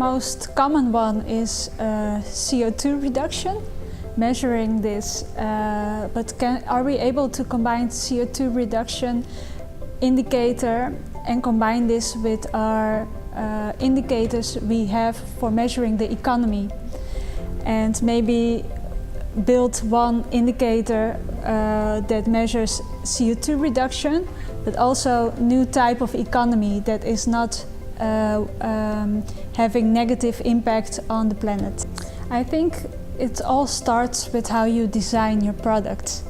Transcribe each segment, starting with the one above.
most common one is CO2 reduction, measuring this, but are we able to combine CO2 reduction indicator and combine this with our indicators we have for measuring the economy, and maybe build one indicator that measures CO2 reduction, but also new type of economy that is not having negative impact on the planet. I think it all starts with how you design your product.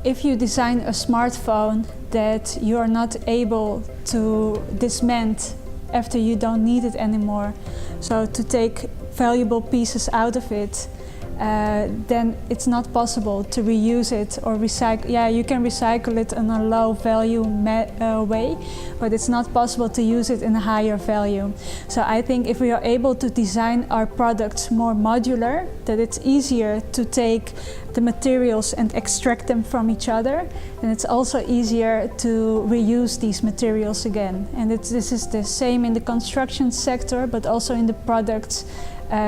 If you design a smartphone that you are not able to dismantle after you don't need it anymore, so to take valuable pieces out of it, then it's not possible to reuse it or recycle. Yeah, you can recycle it in a low value way, but it's not possible to use it in a higher value. So I think if we are able to design our products more modular, that it's easier to take the materials and extract them from each other, then it's also easier to reuse these materials again. And this is the same in the construction sector, but also in the products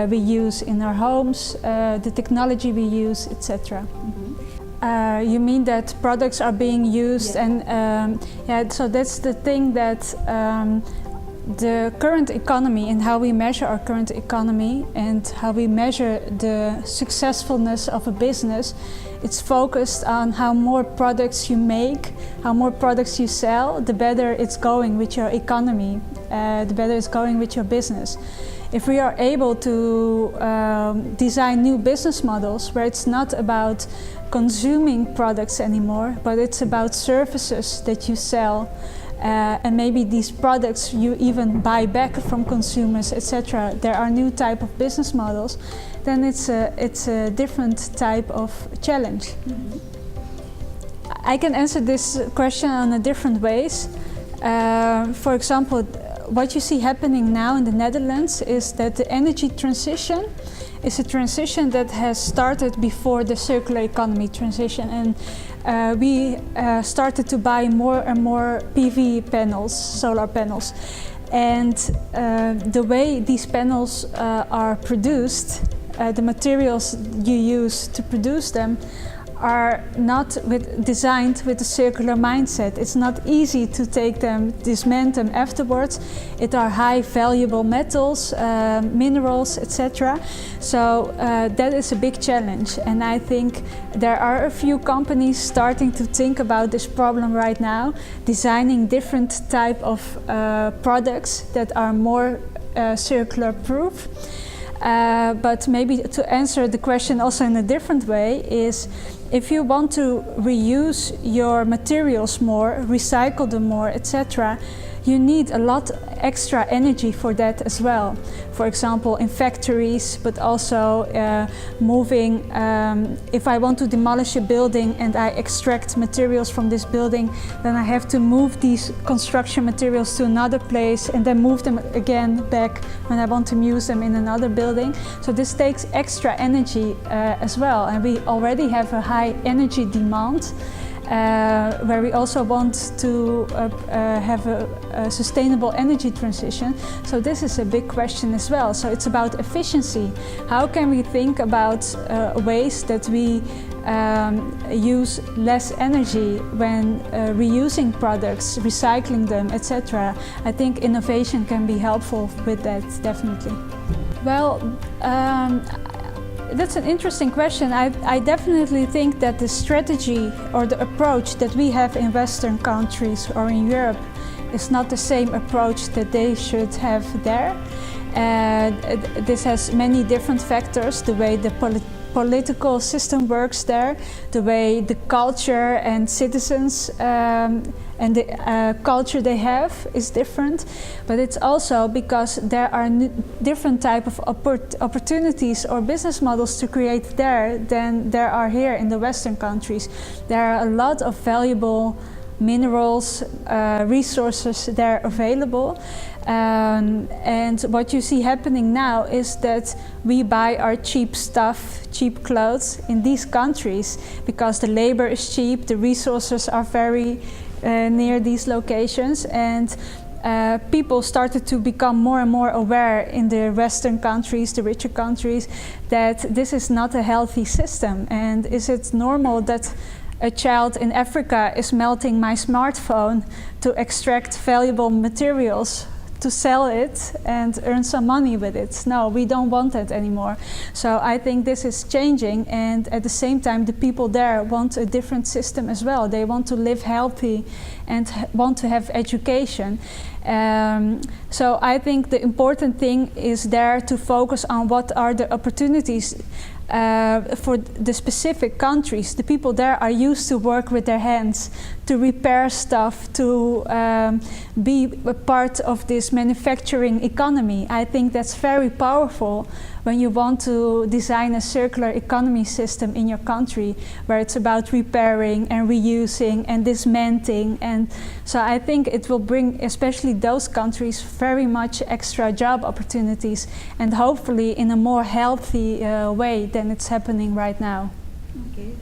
we use in our homes, the technology we use, etc. Mm-hmm. You mean that products are being used, yeah. And yeah, so that's the thing, that the current economy and how we measure our current economy and how we measure the successfulness of a business, it's focused on how more products you make, how more products you sell, the better it's going with your economy, the better it's going with your business. If we are able to design new business models where it's not about consuming products anymore, but it's about services that you sell, and maybe these products you even buy back from consumers, etc. There are new type of business models, then it's a different type of challenge. Mm-hmm. I can answer this question in a different ways. For example, what you see happening now in the Netherlands is that the energy transition is a transition that has started before the circular economy transition, and we started to buy more and more PV panels, solar panels. And the way these panels are produced, the materials you use to produce them, are not designed with a circular mindset. It's not easy to take them, dismantle them afterwards. It are high valuable metals, minerals, etc. So that is a big challenge, and I think there are a few companies starting to think about this problem right now, designing different type of products that are more circular proof. But maybe to answer the question also in a different way is, if you want to reuse your materials more, recycle them more, etc., you need a lot extra energy for that as well. For example, in factories, but also moving. If I want to demolish a building and I extract materials from this building, then I have to move these construction materials to another place and then move them again back when I want to use them in another building. So this takes extra energy as well, and we already have a high energy demand. Where we also want to have a sustainable energy transition. So this is a big question as well. So it's about efficiency. How can we think about ways that we use less energy when reusing products, recycling them, etc. I think innovation can be helpful with that, definitely. Well, that's an interesting question. I definitely think that the strategy or the approach that we have in Western countries or in Europe is not the same approach that they should have there. This has many different factors, the way the political system works there, the way the culture and citizens and the culture they have is different, but it's also because there are different type of opportunities or business models to create there than there are here in the Western countries. There are a lot of valuable minerals, resources there available. And what you see happening now is that we buy our cheap stuff, cheap clothes in these countries because the labor is cheap, the resources are very near these locations, and people started to become more and more aware in the Western countries, the richer countries, that this is not a healthy system. And is it normal that a child in Africa is melting my smartphone to extract valuable materials to sell it and earn some money with it? No, we don't want that anymore. So I think this is changing, and at the same time the people there want a different system as well. They want to live healthy and want to have education. So I think the important thing is there to focus on what are the opportunities for the specific countries. The people there are used to work with their hands, to repair stuff, to be a part of this manufacturing economy. I think that's very powerful when you want to design a circular economy system in your country, where it's about repairing and reusing and dismantling. And so I think it will bring especially those countries very much extra job opportunities, and hopefully in a more healthy way than it's happening right now. Okay.